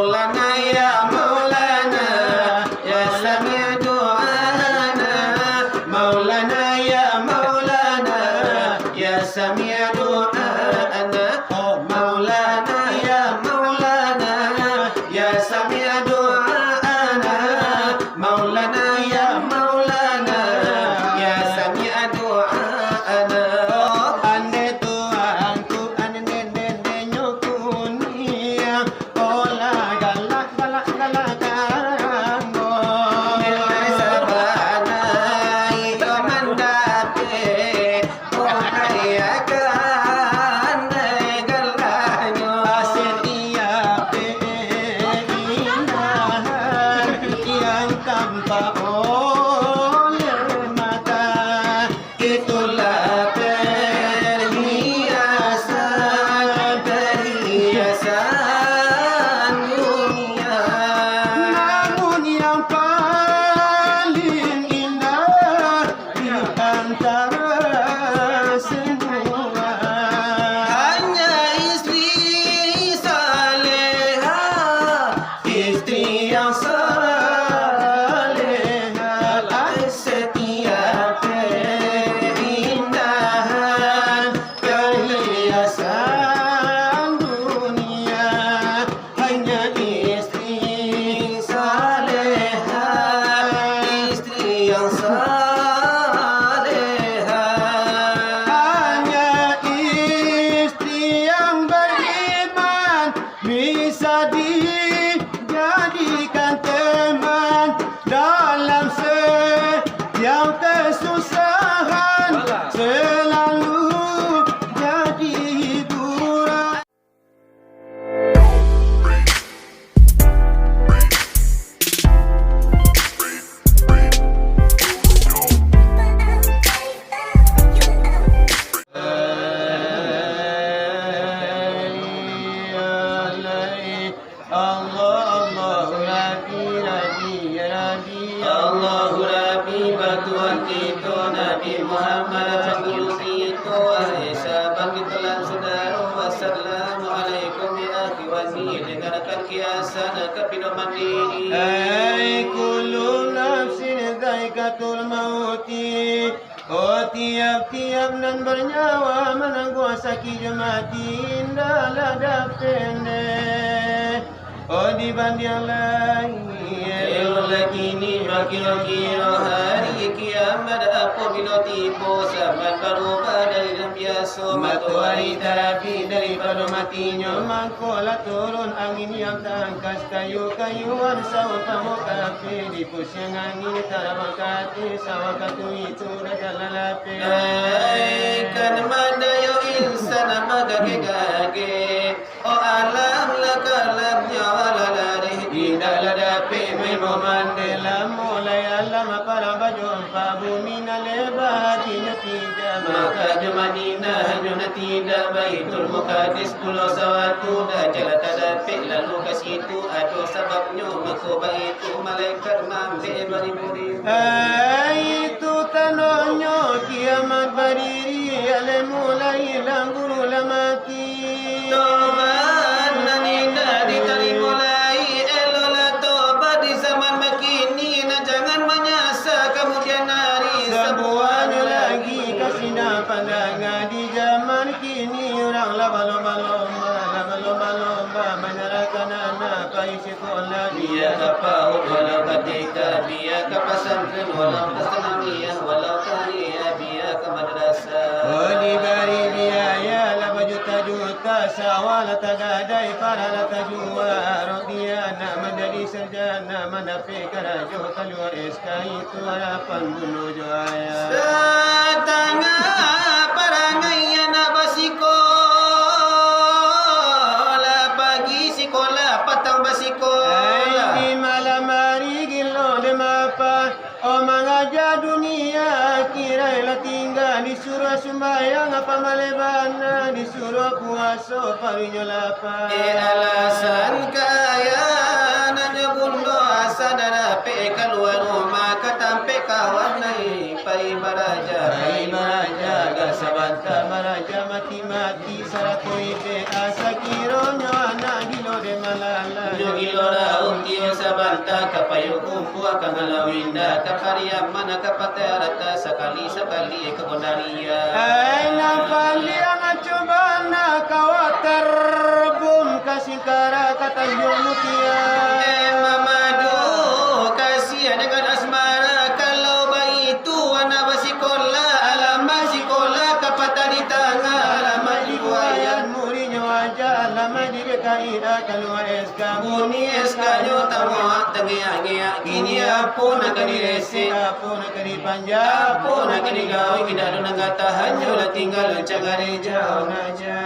مولانا يا مولانا يا سميع دعانا مولانا يا مولانا يا سميع دعانا مولانا يا مولانا يا سميع دعانا مولانا يا مولانا يا سميع دعانا ane tuanku ane neneknya kunia ola galak galak galak kamu sabana iyo mandape oya kan galaknya setia pe indahan yang tampak oleh mata itulah perhiasan dunia. Namun yang paling indah di antara semua hanya istri saleha, istri yang saleha, setiap keindahan perhiasan dunia hanya istri saleha, istri yang saleha, hanya istri yang beriman bisa dijadikan teman dalam setiap kesusahan, selalu jadi hiburan. Allah Rabbi Rabbi ya Rabbi Allah Rabbi batuan kita Nabi Muhammad Rasul itu sahabat kita lan saudara wassalamualaikum ya akhi wa ni dengarkan kiasan kepidoman ini ai kullu nafsin dhaikatul mauti. Oh tiap-tiap nan bernyawa menangguh sakit mati indah pendek. Oh dibanding lain lagi ni kira-kira hari kiamat apabila tiba zaman berubah dari dan biasa matahari terapi daripada matinya mangkola turun angin yang tangkas kayu-kayuan sawah kamu kafe di pusing angin tarabakati sawah katu itu raja lalape kan mandayo insan magage-gage oh alam lakalabnya walalari tidak ladapi memandela mulai alam para bajumpa bumi naleba tidak maka jamanina hanya tidak baitul muqaddis pulau sawatu dah jalan tadapi lalu ke situ ada sebabnya maka baitu malaikat mambe bari itu tanahnya kiamat berdiri ale mulai langguru lamati tobat nanina diterima mulai elola tobat di zaman makini nah jangan menyasa kemudian hari semuanya lagi kasih pandangan di zaman kini orang lomba menyerahkan anak ke sekolah dia ke PAUD walau ketika dia ke pesantren walau ke sanawiyah walau kuliah dia ke madrasah oh diberi biaya lah berjuta-juta sawal tagadai para la tajua dia nak menjadi sarjana mendapat kerja keluar SK itu harapan bunuh jaya setengah perangai anak bersikolah pagi sekolah petang bersikolah di malam hari gilo demapa oh mengajar dunia kira tinggal disuruh sembahyang apa malebana disuruh puasa parinya lapar alasan kaya nanya bundo asa dadape keluar rumah katampe kawan naik pai maraja gak sabanta maraja mati-mati saratoi pe asa kironyo anak gilo de malala gilo untiyo sabanta kapayo kumpu akan halawinda kapariam mana kapaterata sakali kebenaria. Aina paliang cobana kawatar bum kasingkara katanjung mutia. Mamadu kasihan dengan asmara kalau bayi itu anak bersikola alamat sikola kapata di tangan alamat di buayan murinya wajah alamat di kaida kalau eska muni eskanyo tamu tengiak gini apa nak direse apa nak dipanjang apa nak digawe kita ada nak tahan lah tinggal cagare jauh aja.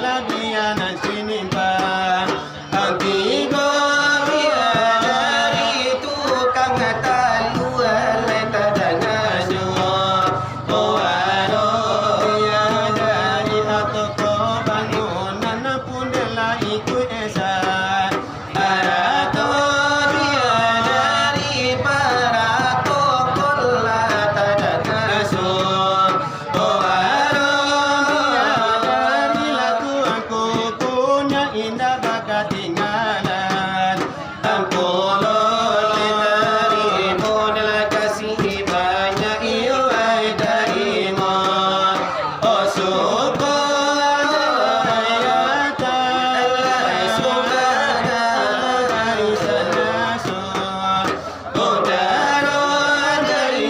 labiana sinimba Tiba dia dari tukang talu leta dengan semua Oano dia dari atoko bangunan pun ela ikut esa Arato dia dari para tokol leta dengan semua Oano dari lagu aku punya indah bakat tinggalan Angkolo letari modal kasih banyak iyo ada iman Oh suka ayata suka dari sana so Udara dari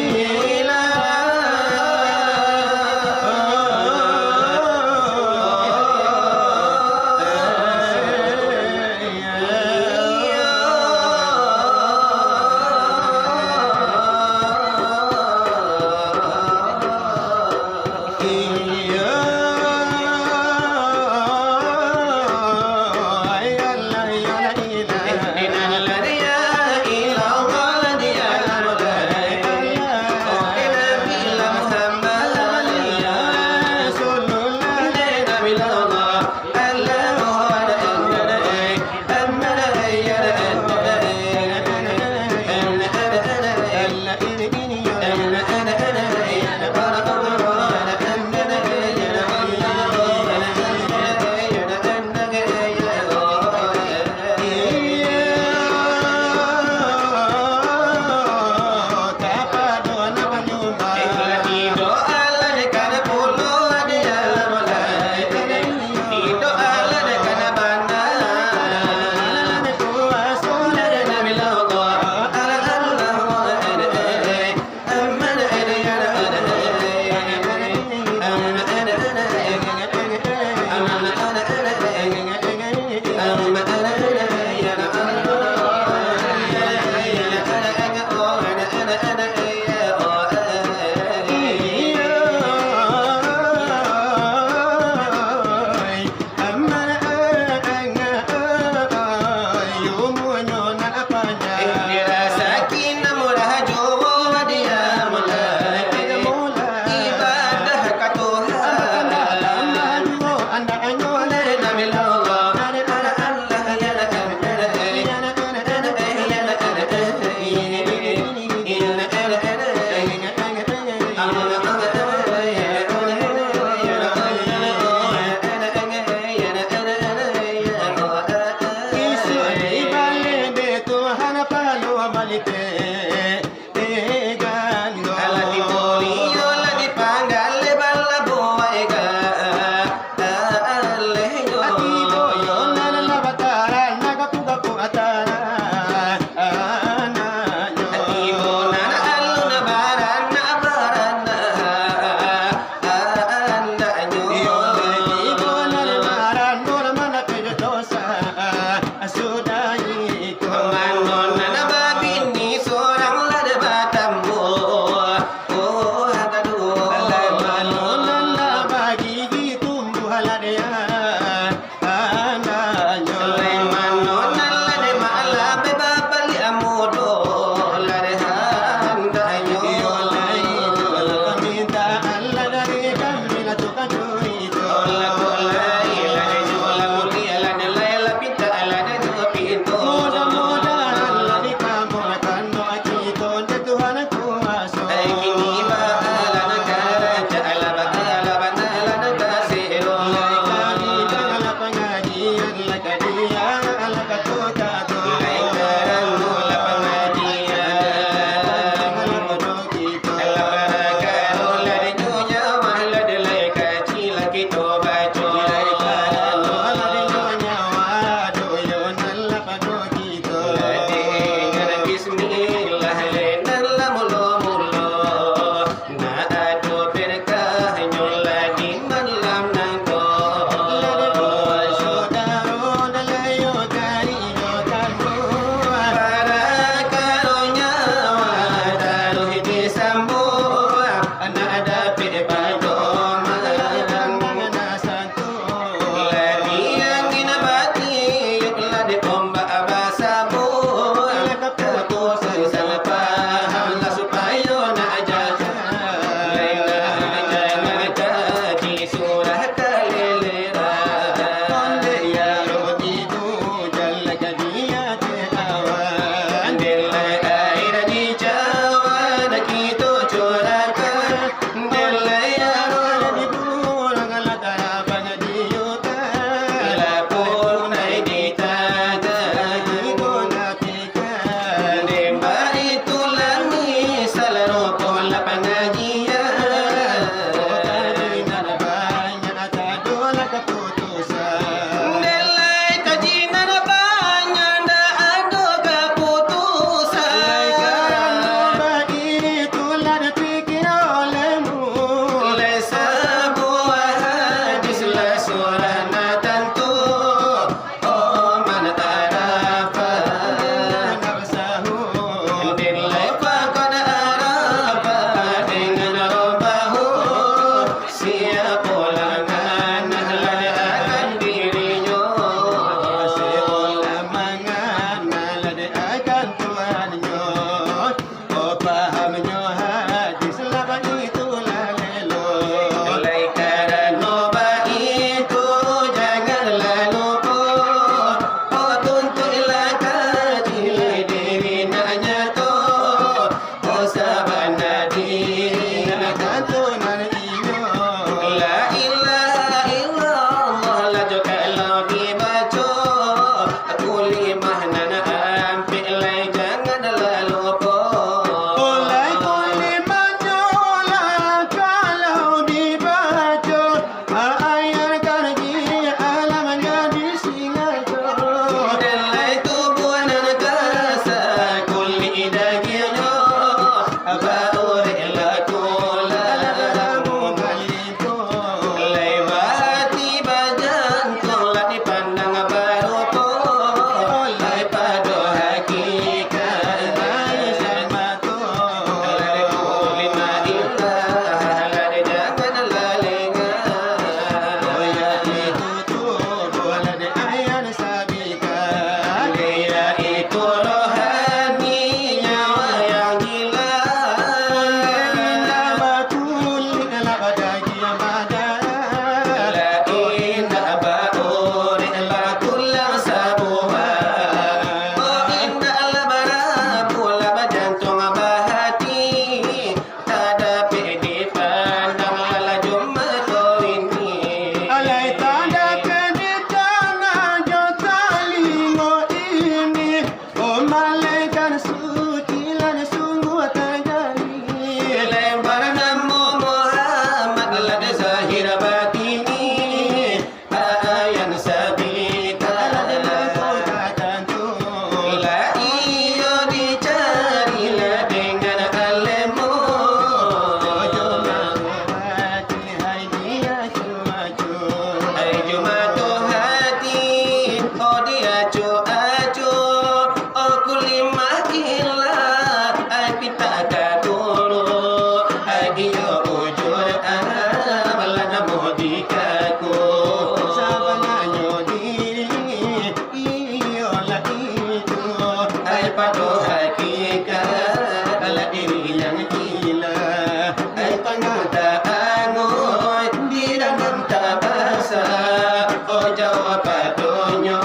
Oh jawab padonyo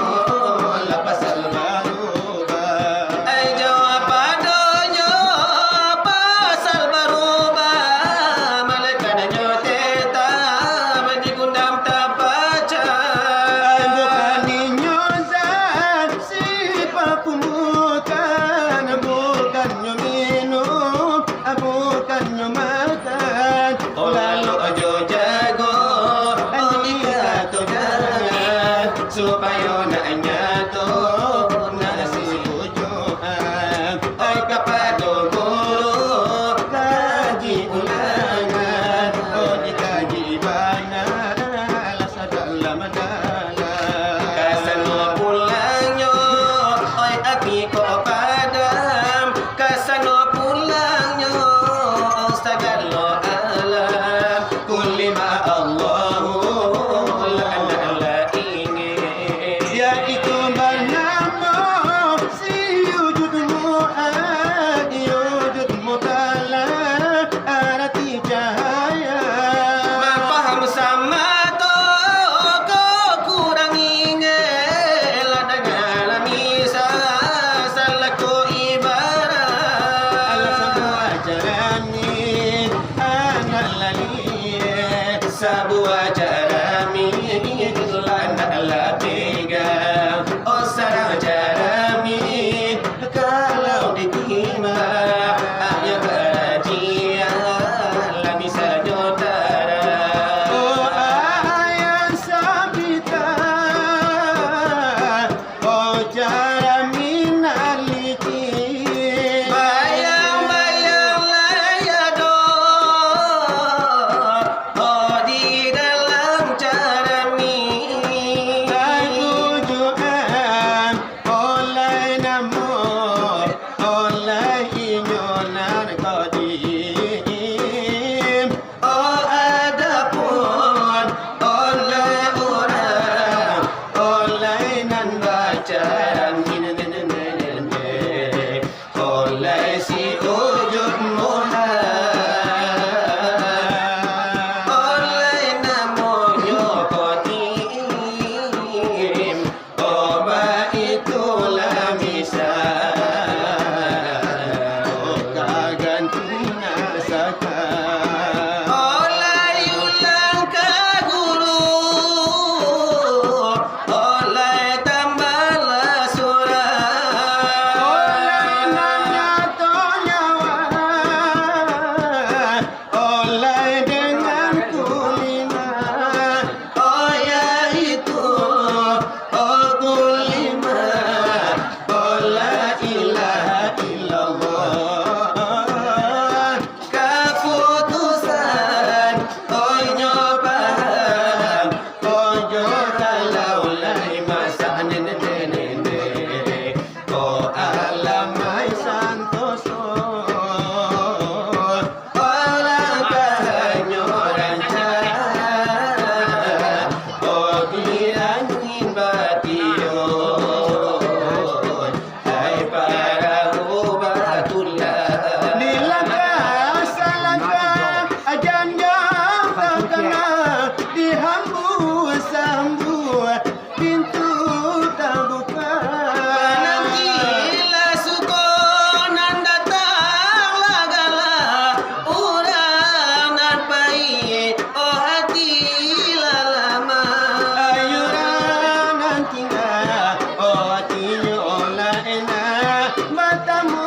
lepas berubah. Ai jawab padonyo pasal berubah. Malaikannya teta mendigundam tak baca. Ai bukan nyozan si papumukan, bukannya minum, bukannya makan. Lalu ojo jago Onika tu jangan Supaya nak nyatu Nasi Tujuan Oi kepada guru kaji ulangan, oh dikaji banyak alasan dalam dalam. Kasano pulangnya Oi api kau padam Kasano pulangnya Astagalo alam Kulima Allahu La ingin Yaitu bernama si wujudmu, wujudmu dalam arti cahaya. Mafaham sama tu kau kurang ingat lah dengan misa salaku ibarat Alah semua jarani anak lali, sebuah jarami anak latiga oh sarang jarami kalau diterima hanya kajian lah bisa nyotara oh ayat sabita, oh cara minaliti. bayang-bayang layado oh di dalam jarami Tujuan oleh namo, oleh inyonan kodim. oh adapun oleh orang oleh nan bacaran oleh si wujud Muhammad oleh namonyo kodim oba itulah misal Kaganti nasakan. oleh ulang ke guru oleh tambahlah surat Oleh nanato nyawa, oleh dengan kulina. oh ya itu oh kulima oh la ilaha illallah keputusan oh nyobaan oh kalau lai masa nene oh Alamai santoso, orang bahanyo rancang oh diangin bation hai para ubatullah dilangkah salangkah ajan yang terkena, dihambur-sambur pintu terbuka. Nantilah sukonan datang lagalah uranan baik oh hati lama Ayuran nantinya, oh hatinya olah enak, matamu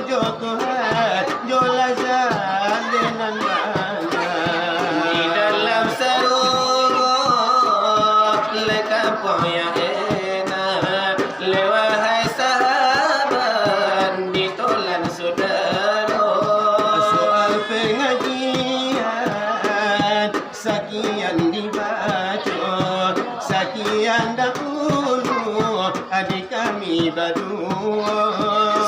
jo Tuhan, jo lazat dengan di mana. dalam seruruk le kampung yang enak lewahai sahabat ditolan saudara Soal pengajian, sekian dibaca, sekian dahulu, adik kami berdua.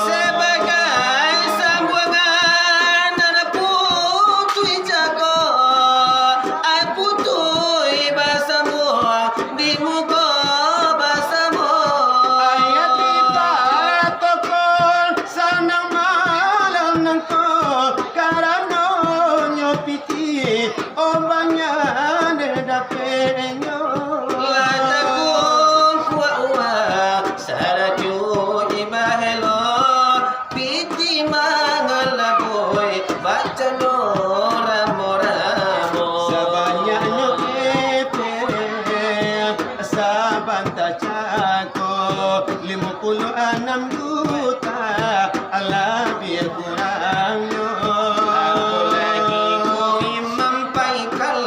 sebagai sambungan anak putui jago ai putui basamu di muka basamu Ayat tiba tokol sanang malam nangko karano nyopiti obangnya dedapenyo. la Cako 56 juta lebih kurangnya. Aku lagi kui mempaikan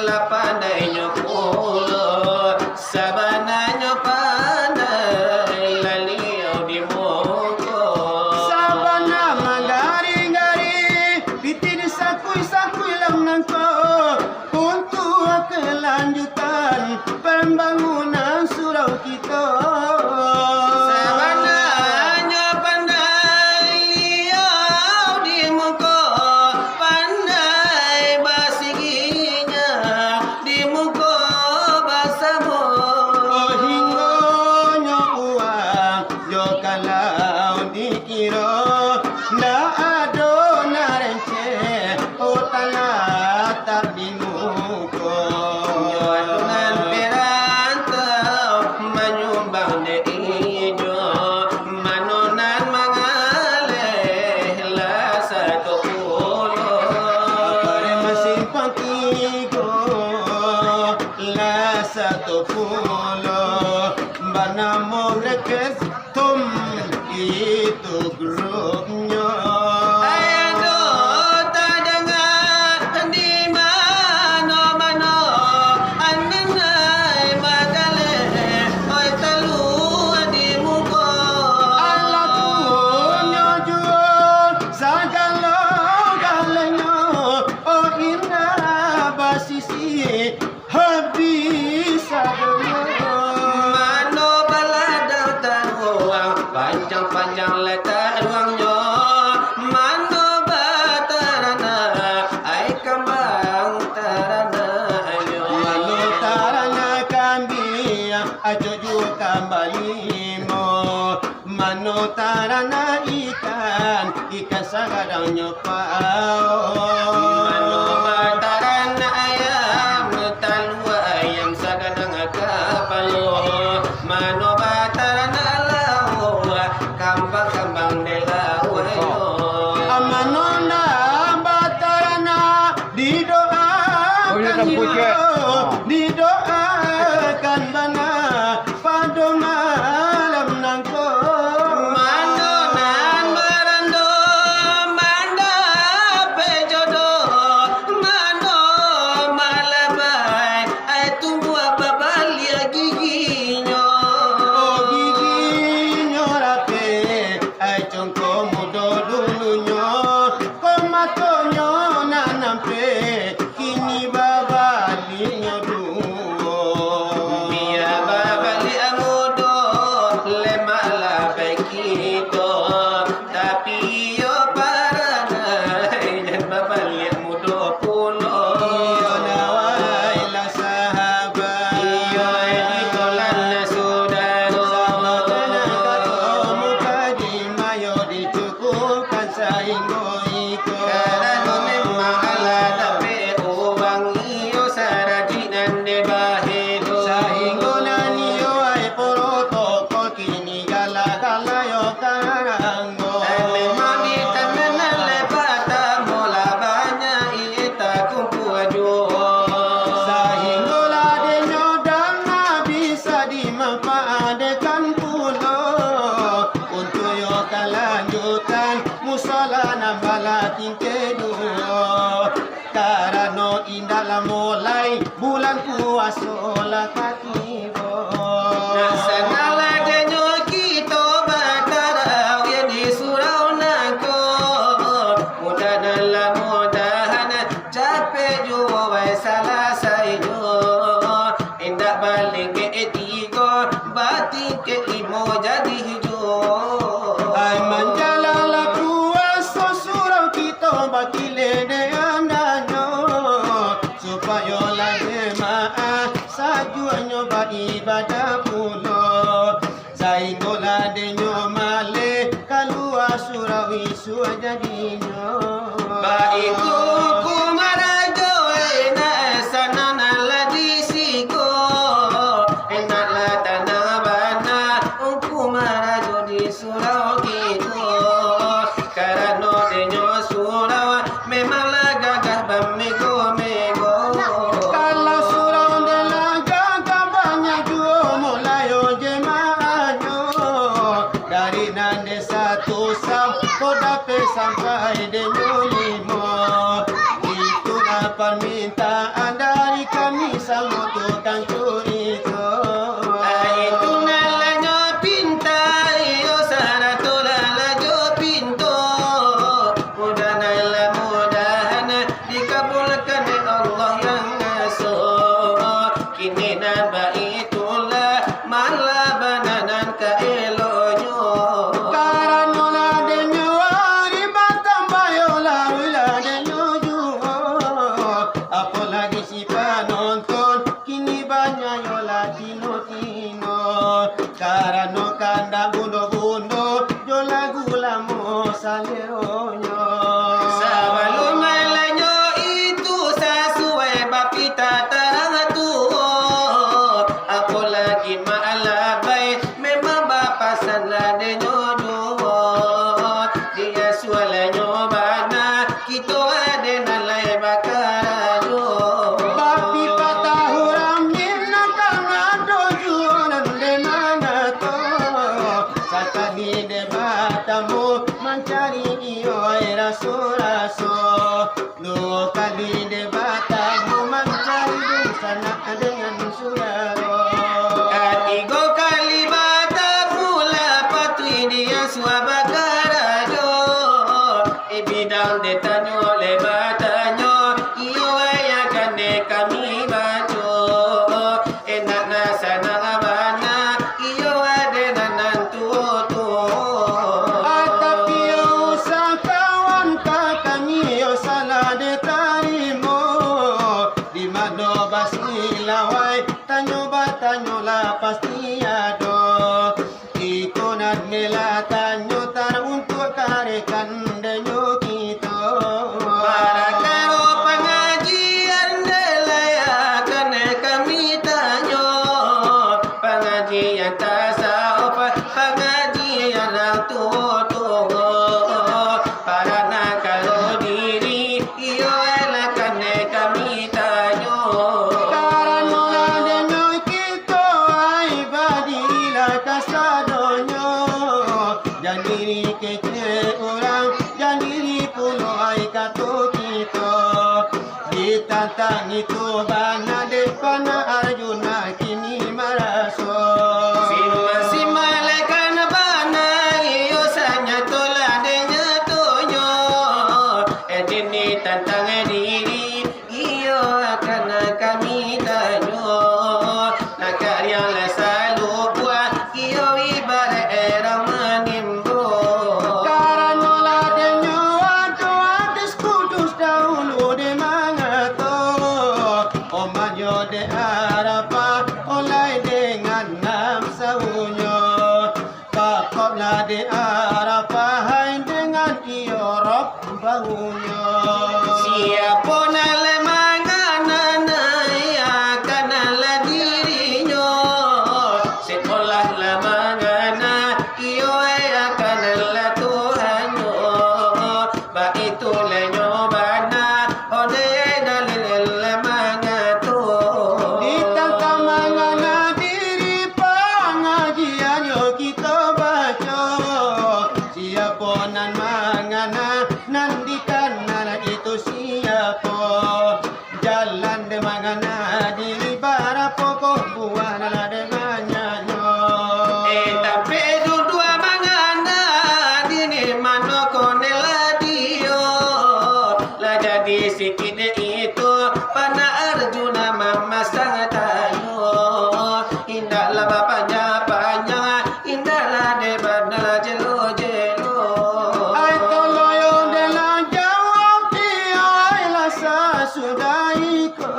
lapadanya pulau sabananya pandai laliau di moko. Sabana mengari-ngari pitin sakui-sakui lemnangko untuk kelanjutan pembangunan surau kita. Sabananya pandai liau di muka, pandai basiginya di muka basamu. Oh hingga uang yo kalau dikira ndak ada narence oh tanah tak dimuka. Jodonan perantau menyumbang deijo, manonan mengalih lah satu pulau. Pare masing pantigo la 10 bana mo rekes tum itu grupnya. Aduh, tak dengar di mana-mana ananai magaleh, oi telu di muka. Allah punya jual segala galanya. Oh indah basisi habis adanya. Mano baladang taruang, panjang-panjang letak ruangnya. Mano batarana, ai kambang tarana ayo. Malu tarana kambing ajo juga kembali mo. Mano tarana ikan sagadangnya pao. Mano batarana ayam, talua ayam sagadang kapalo. Mano batarana lau, kambang-kambang delau ayo. Amanona batarana didoakan didoakan bana pada malam nangko. Manonan barando, manda pejodo, mano malabai, ai tunggu apa balia giginya. Oh giginya rapi, ai congko mudo dulunya, komatonyo nanampe, kini babalinya duo. Biar babali amudo, lemala bekito, tapi yo parana, dan babali amudo pulo. Iyo nawai la sahabat. Iyo editolan na saudara. Sama tenang katomu kaji mayo dicukupkan sainggo iko. Karena memang ala tapi uang iyo sarajinan de bahido. Sainggo naniyo ay protokol kini gala-gala yo karango. Memang di tangan lepata mula banyak ita kumpu ajuo. Sainggo ladenyo dana bisa dimanfaatkan pulo untuk yo kelanjutan musala nambalating kedua. Karena indah mulai bulan puasa lah katibo. Sanalah denyo kita batarau yang di surau nangko. Mudah dalam mudahan capek jua wai salah saido. Indah balik ke etigo, batik ke limo jadi hijau. Ay manjalala puasa surau kita bakile de andanyo supaya la jemaah sajuanyo beribadah pulo saingola denyo male kalua surau isu jadinyo. Baiku kumarajo ena sanana la disiko. Enak la tanah bana kumarajo di surau gitu. Karena denyo surau memang la gagah bamego-mego. Kalau surau de la gaga banyak juo sampai dengan 5. Itulah permintaan dari kami sama tukang curi itu. Itu nalanya pintar, iyo saratola lajo pintu. Mudahan dikabulkan Allah yang ngasuh. Kini naba itulah malah bananan kaelonyo. Karanola denyo ari batang bayola wila denyo juo. Apalagi si penonton kini banyak yola tino-tino. Karano kanda bundo-bundo yo lagu lamo saleronyo. Sebelum malanyo itu sesuai bapita tarang tuo. Apalagi maalabai memang bapa sana denyo duo. Dia sualanyo bana kita ada nalai bakarajo. Bapi patahuram nina kangado jualan de mana to. Sakali de batamu mencari iyo raso-raso. Dua kali de batamu mencari busana dengan suraro. Katigo kali bata pula patui dia suabakarajo. Ibidang de tanyo le batanyo iyo ayakan de kami baco. Enak na sana abana iyo ade nanan tuo. Tapi usah kawan kami salah de tarimo. Di mana basi lawai tanyo batanyo la pasti ado. Ikonat mela tanyo tar untuk karekan denyo kita. Para karo pengajian delayakan kami tanyo. Pengajian tasawuf, pengajian tuo. Para nakalo diri, iyo elakan kami tanyo. Karanola denyo kita ay badila kasadonyo. Janiri kece orang, janiri puno ay kato kita. Ditantang itu bana depan Arjuna kini maraso. Simalekan bana iyo sanya tola denya tonyo. Edini tantang diri iyo akan kami tanyo. Nakarya selalu buat iyo ibarat era menimbo. Karanola denyo ato atis kudus dahulu de mangato. Omanyo de arapa olay dengan nam sahunyo. Pakopla de arapa hai dengan iyo rob bahunyo. Siapa nala mangana akan nala dirinya. Sekolah la mangana iyo akan nala Tuhannya. Ba itu lenyo bana ode dalil la mangato. Ditantang mangana diri pengajian yo kita baca. Siapa nan mangana nandikan nana itu siapa. Jalan de mangana diri bara pokok buah nana de manyanyo. Tapi dua mangana dini mano konela dio. La jadi sikit itu pana Arjuna memasang tayo. Indahlah bapaknya panjang, indahlah de bandala jelo-jelo. Ay toloyo de la jawab dia ay lasa sudai ko.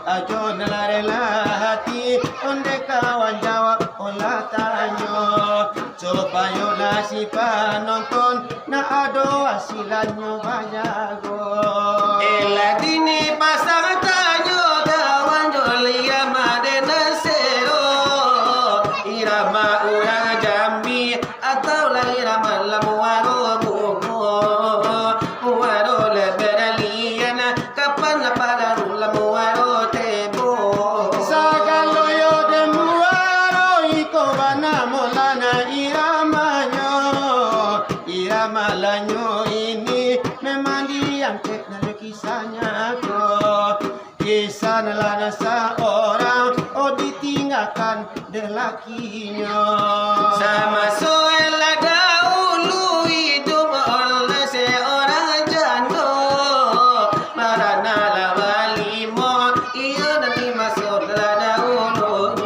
Ajo nalarela hati onde kawan jawab olah tanyo. Supaya nasi penonton na ado hasilannya banyak. Ela dini pasang tayo kawan jolia madena sero. Irama urang Jambi atau lah irama lamuaro bungo. Muaro leberalian kapan pada lamuaro tebo. Sagaloyo de muaro iko bana molana iramanyo. Irama lanyo delakinya. Sama soela dahulu hidup oleh seorang janda. Marana lawalimo ia nanti masuk dahulu.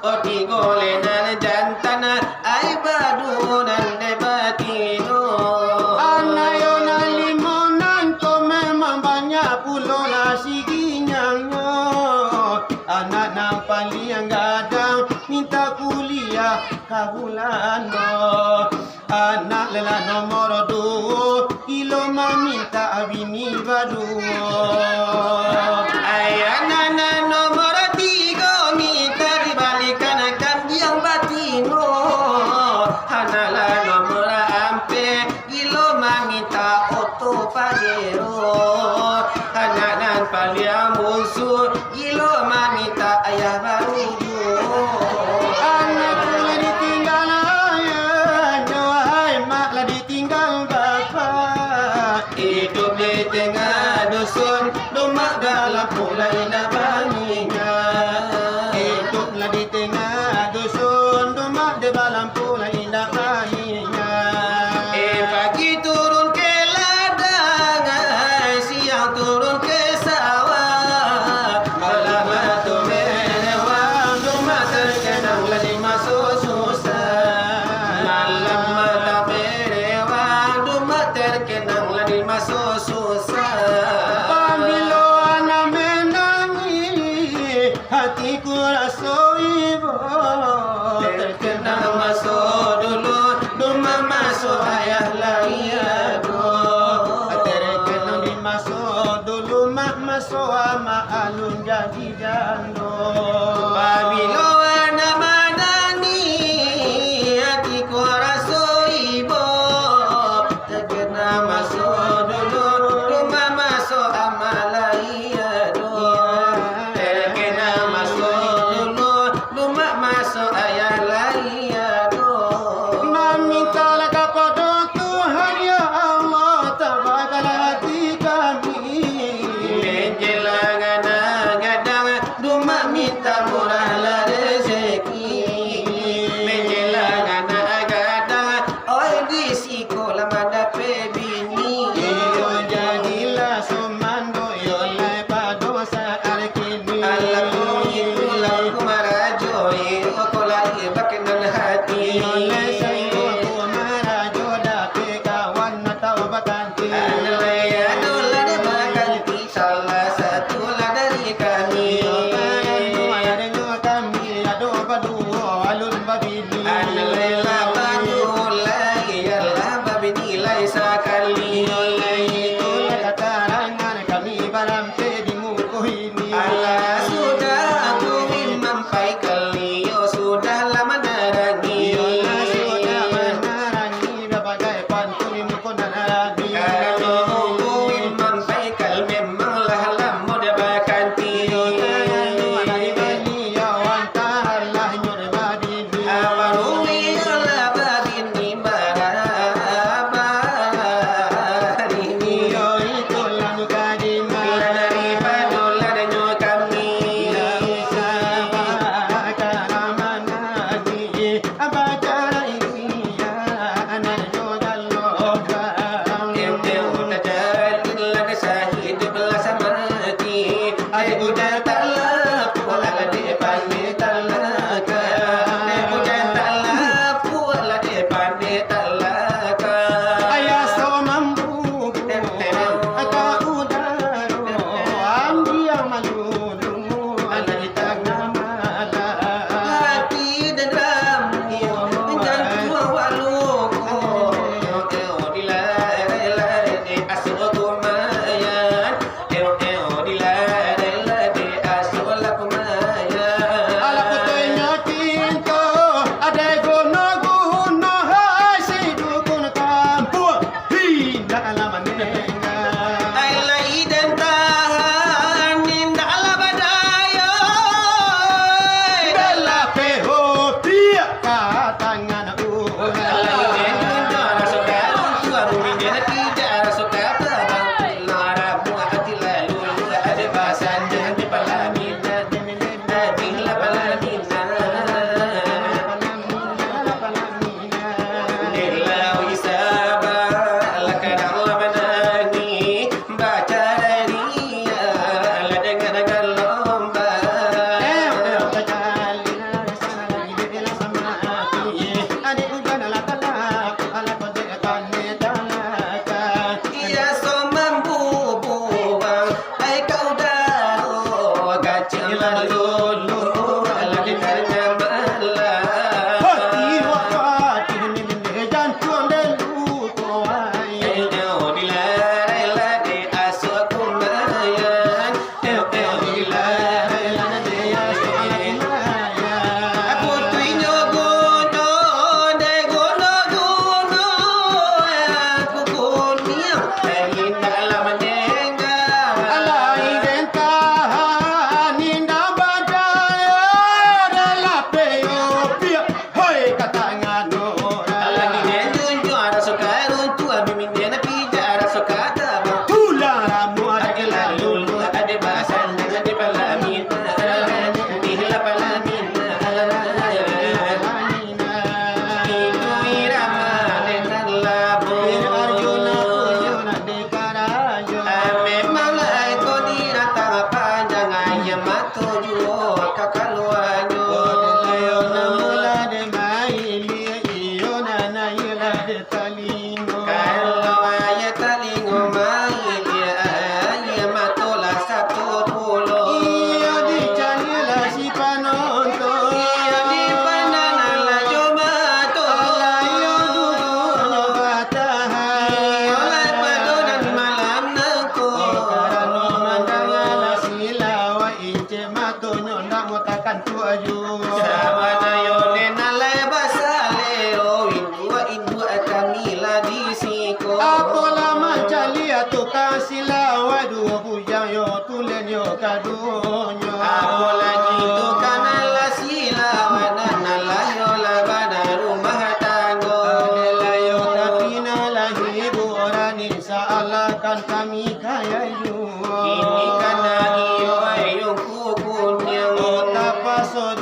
Oti golenan jantana ai badunan debatino. Anayo na limonan ko memang banyak pulau lah siginya. Anak nampali yang gadang minta kuliah kahulano. Anak lela nomor 2 ilo meminta abini baduo. Ayana nomor 3 minta dibalikan akan yang batino. Hanala nomor 4 ilo minta oto pajero. Hananan palia musuh ilo minta ayah baru. Anak lah ditinggal ayah, wahai mak lah ditinggal bapa. Hidup di tengah dusun, lumak dalam pulai nabaninya. Hiduplah di tengah dusun, rumah di dalam pula indah bayinya. Pagi turun ke ladang, siang turun ke sawah. Malam batu menewang, rumah terkenanglah dimasuk susah. Malam mata menewang, rumah terkenanglah dimasuk susah. Apabila anak menangis, hatiku rasa iba. Terkenang masuk dulu, rumah masuk ayah layado. Terkenang dimasuk dulu, mak masuk mak alun jadi jando. Apabila anak menangis, hatiku rasa iba. Terkenang masuk dulu, rumah masuk amal layado. Terkenang masuk dulu, rumah masuk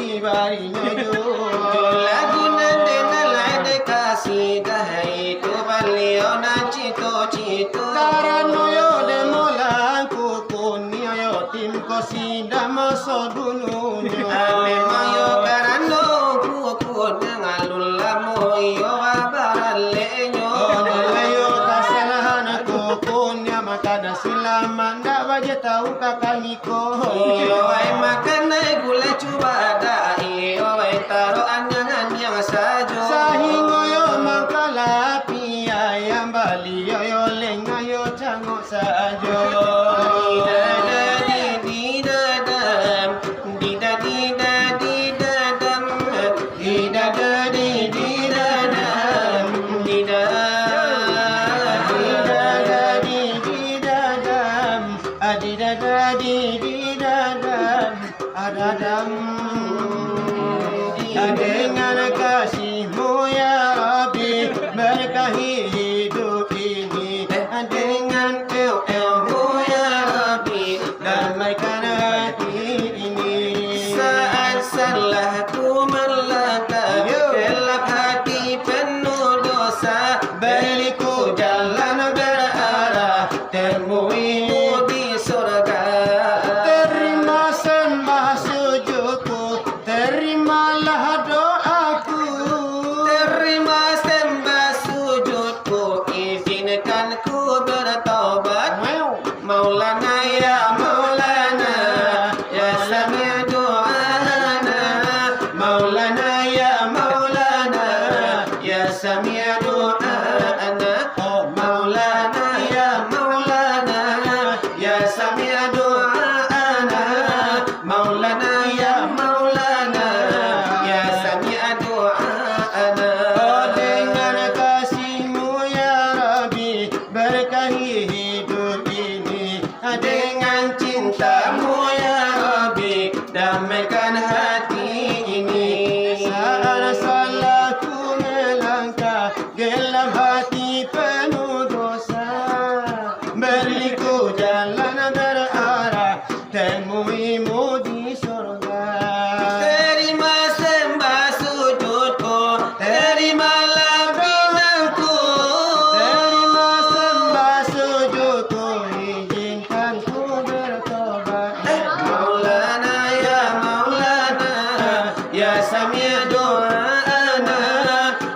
di bari nyojo lagu nande nalade kasidah itu balio na cito-cito karano yo de molang kukuni yo tim kosida maso dununyo ame mayo karano kukun ngalul lamo yo abaleño yo kasalahan kukunya makada silamanda baje tau kakaniko yo ay makanay gula cubada yo ay taro anyangan yang sajo sahingo yo makalapi ayam bali yo lenga yo chango sajo dengan kasih-Mu ya Rabbi berkahi hidup ini dengan el-el-Mu ya Rabbi damaikan hati ini saat salah ku melangkah gelap hati penuh dosa beriku jalan berarah temuimu di surga terima sembah sujudku terimalah doaku terima sembah sujudku izinkan ku bertaubat Maulana ya Maulana ya sami' doana Maulana ya Maulana ya sami' doana oh Maulana ya Maulana ya sami' doana Maulana ya Maulana ya sami' doana oh dengan kasih-Mu ya Rabbi berkahi hidup ini dengan cinta-Mu ya Rabbi damaikan hati ini saat salah ku melangkah gelap hati penuh dosa beriku jalan berarah temuimu di surga terima sembah sujudku terimalah pinangku terima sembah sujudku izinkan ku bertobat Maulana ya sami' doana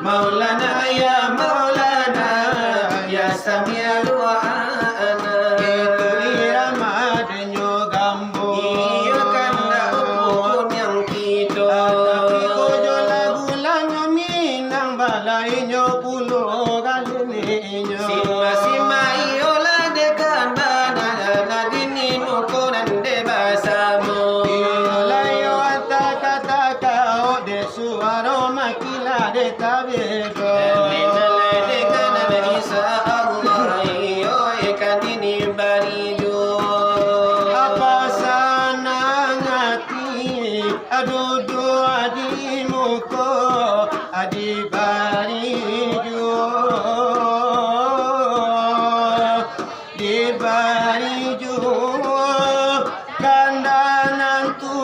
Maulana ya Maulana ya sami' doana itu irama denyo gambo iya kanda upun yang tido tapi kojo lagu lanyo minang balai nyo pulo galinyo sima iola dekan banana dini nukonan de basamu layo ataka o de suaro makila de tabego dekan isa Allah iyo ikan dini barijo apa sanang hati adudu adimuko adi barijo di barijo kandanan tu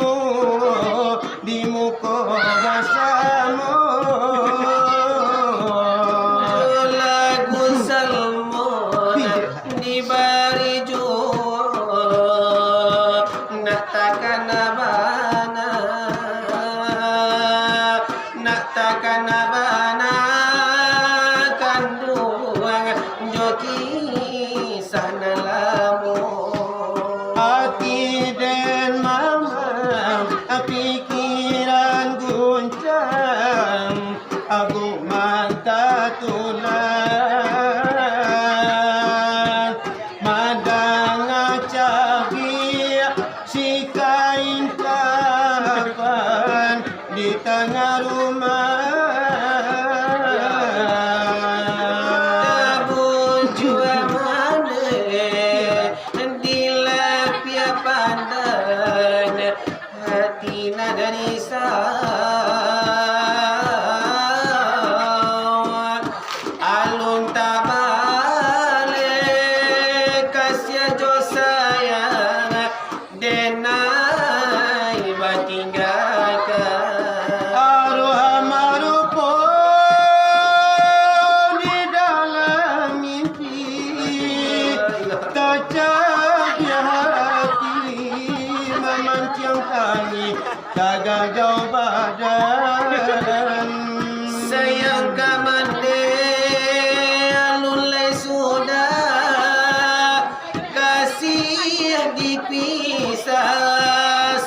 di muko basamu lagu salmona di barijo naktakan abana kanduang joki sana lamu hati dan mama pikiran guncang aku mata tulang madang cabi si kain kapan di tengah rumah alun tabale kasya jo sayang denai batinggalkan badan. Sayang kamande alulai sudah kasih dipisah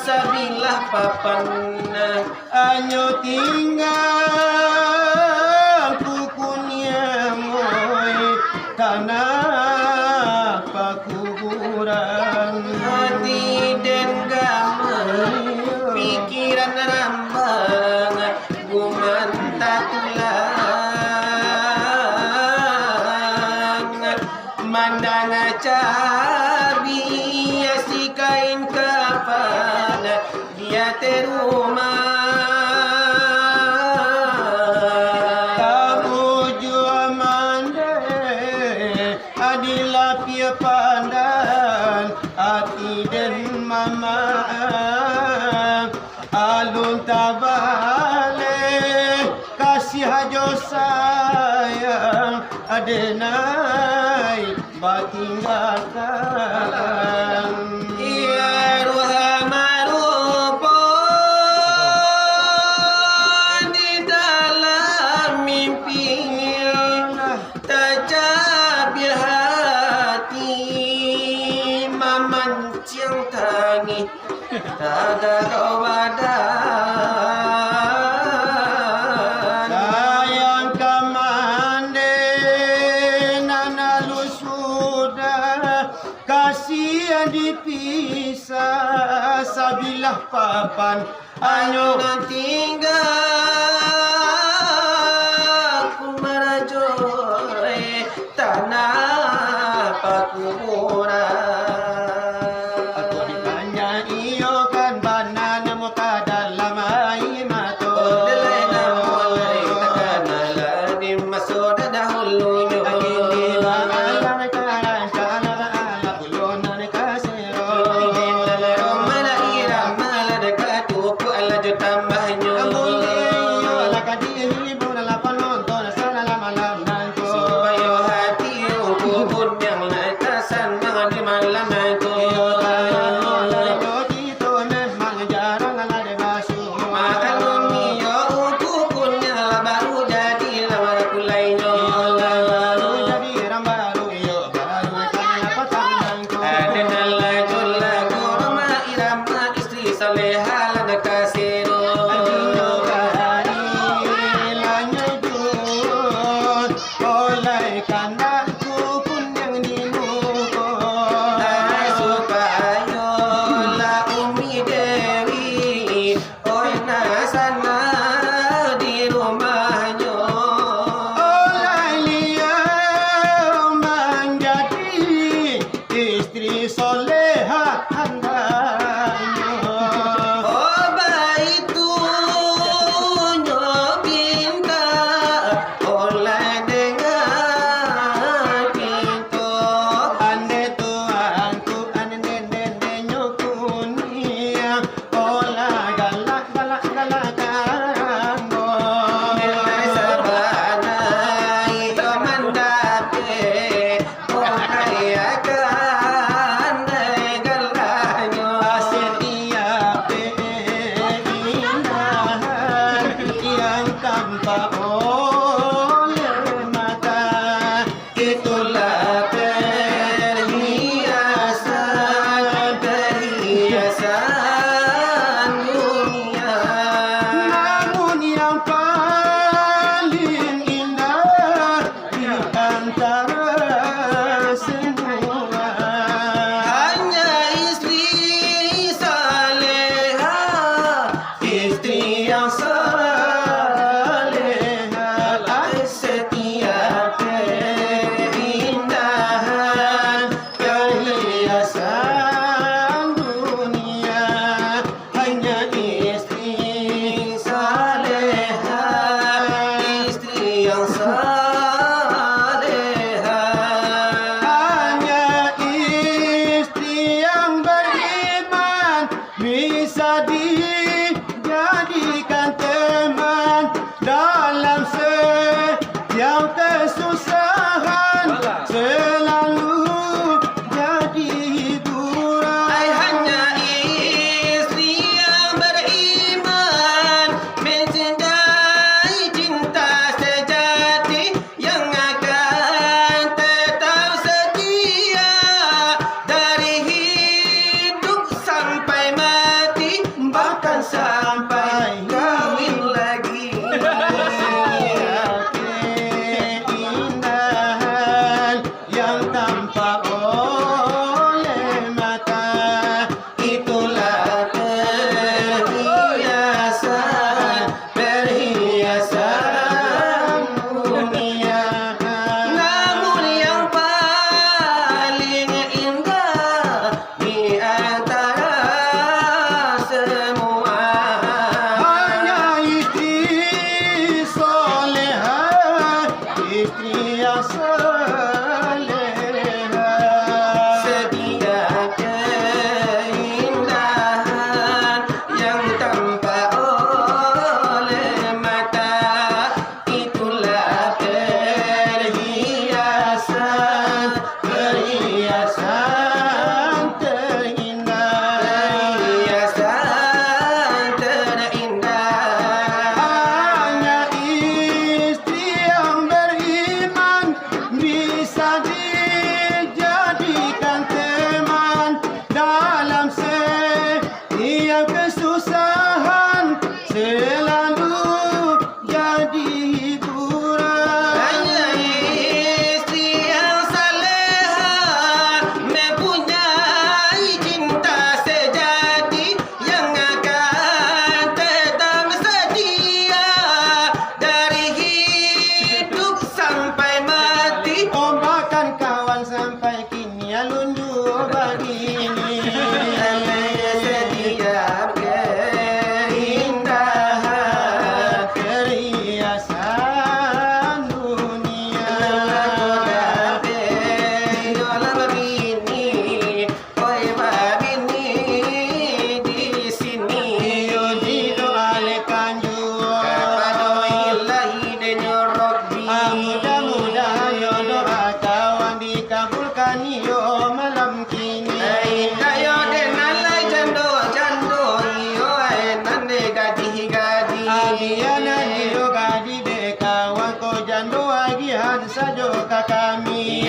sabilah papan Anyo tinggal kukunya moy tanah pakuburan. hati dan gama pikiran rambang gumanta tulang mandang cabi si kain kafan dia terumah Adilah pia pandan hati dan mama alun tabale kasih hajo sayang adenai batinggalkan ya ruhamarupon di dalam mimpinya tajabir hati memancing tangis tada kau badan sayang kamande nanalu sudah kasihan dipisah sabilah papan Ayo anyo na tinggal ku merajoy tanah pakuburan. Ako di kanya iyo kan banana mo kadalam ay mato. Dalay na mulay takanala di masoda dahulu nyo. Hindi ba alam karan ala ulonan kasero. Lalaro malairam maladagatupo ala jo tambah nyo. Amuli ala kadiri mula lapan nonton sa lamalam nanto. Supayo hati yung kubod niyang naitasan mga di malaman ko. Dito memang jarang ala de basu. Makalun niyo ukukun niya baru jadi lamar kulay nyo. Baru jadi rambaru iyo baru kanya patang ko. Ada nalago lago mairama istri salehala na kasino. Adino kari lanyo dun olay kanda kukun yang dinuko. Ay supayo la umi dewi oy nasana di rumah nyo. Olay liyaw menjadi istri soleha handanya. Oh baitu nyobin ka oleh dengan pintu. Ande tuanku ande nene nyokunia ola galak galak galakango. Nilai sabana ito mandape oleh akan galanyo. Asin iya pe indahan yang tanpa oleh mata. Itulah perhiasan dunia. Namun yang paling indah di antara semua Hanya istri saleha, istri yang saleha. Biana dioga di deka wangko jando agian sajo kakami.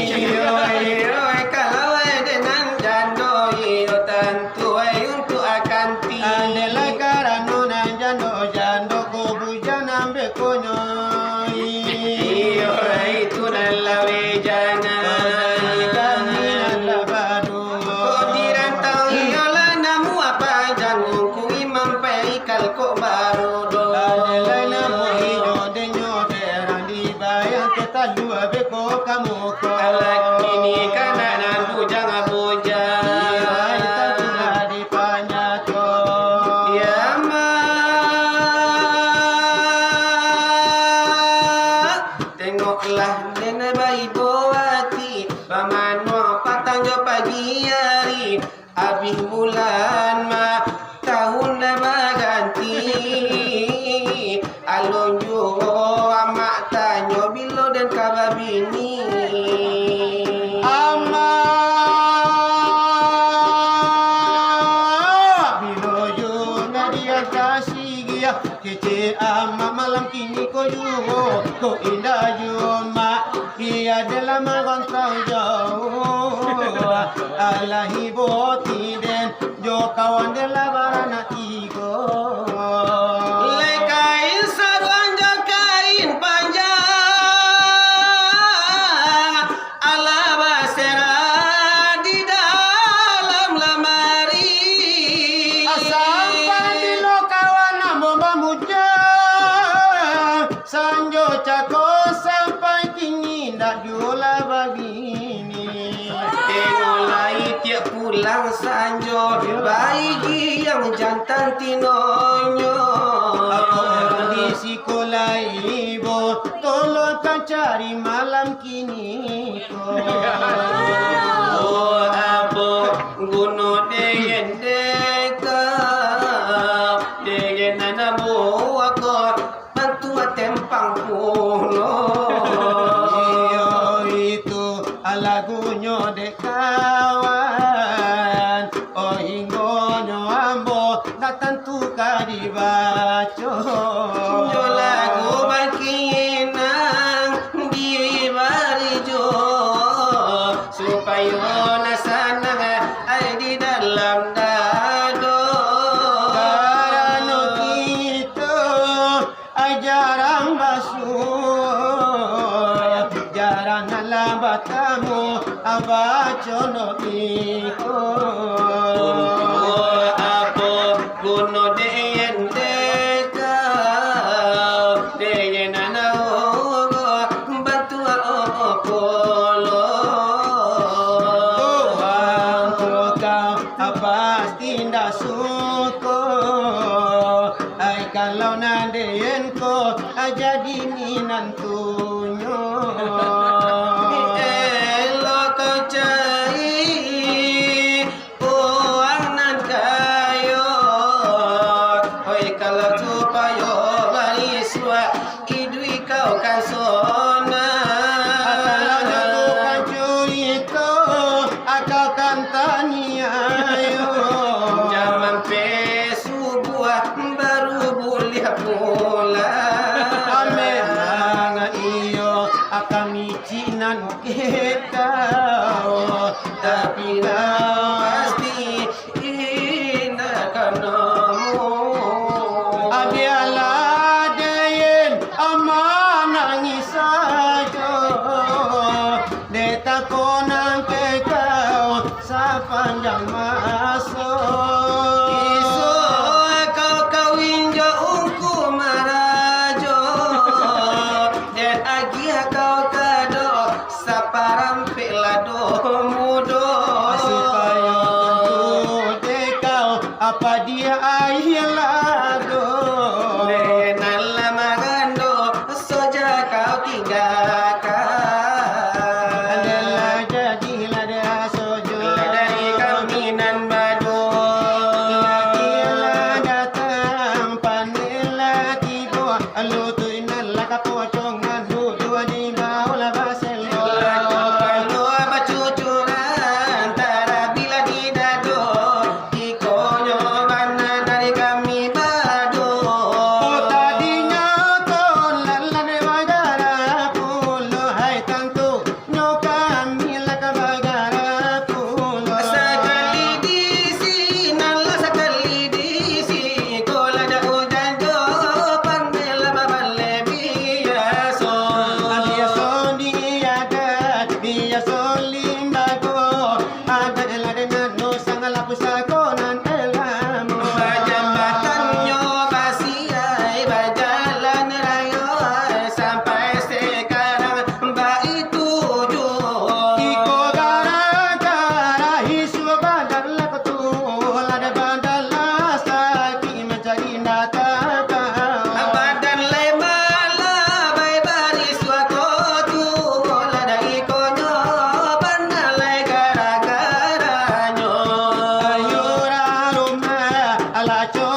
Kalau dengan jando iyo tentu untuk akan pi. Andela karano na jando ko bujana be konyoi. Iyo itu nalawe jana. Kami nalabado. Dirantau iyo lah namu apa jangung ku imam peikal ko baru do. Andela na mohido denyo terang di bayang kita dua beko kamu ko. Alak ini kanan bujang bujang. Tengoklah nenek bayi buati pamano patanjo pagi hari habis bulan ma tahun dah berganti alon jo amak tanyo bilo dan kabar bini Ama biloyo na dia kasih dia kece ama malam kini ko juho ko indah juma ia dalam kontau jauh alahi boti den jo kawan dela barana tigo kain sarung jo kain panjang ala basera di dalam lemari sampai bilo kawan bomba muja sanjo cako sampai kini ndak jula begini tengolai tiap pulang sanjo bayi yang jantan tinonyo aku di sekolah ibu tolong kau cari malam kini oh abo guno dengan deka dengan nanamu aku bantu tempang puno itu lagunya dek kawan oh hinggonyo ambo datang tu kadibaco jo lagu bakinang di barijo supaya nasanang ay di dalam dado karena kita jarang basuh jarang lambatamu abacono iko apa guno deyen deka deyen anao bantu okolo Tuhan kau pasti ndak suka ai kalau nandein ko jadi minantunyo elo kau cai uang nan kayo oi kalau supaya bariswa idui kau kan sona kalau nyalukan cuito atau kan tanya yo zaman pesubuah baru boleh pula memang iyo akan micinan kita tapi pasti ina kanamu Abialah deyen ama nangis saja Deta konang ke kau sepanjang masa iso kau kawin jo ungku marajo dan agi kau kado saparampe lado mudo supaya tentu dekau apa dia ailado denala magando soja kau tinggalkan adalah jadilah dia sojo dari kaminan bado Lakilah datang panilah tiba Alu tu inalah kapocongan Dua di bawah lah basel lagu palu bacucuran tara bila di dado ikonyo mana dari kami bado Oh tadi ala cho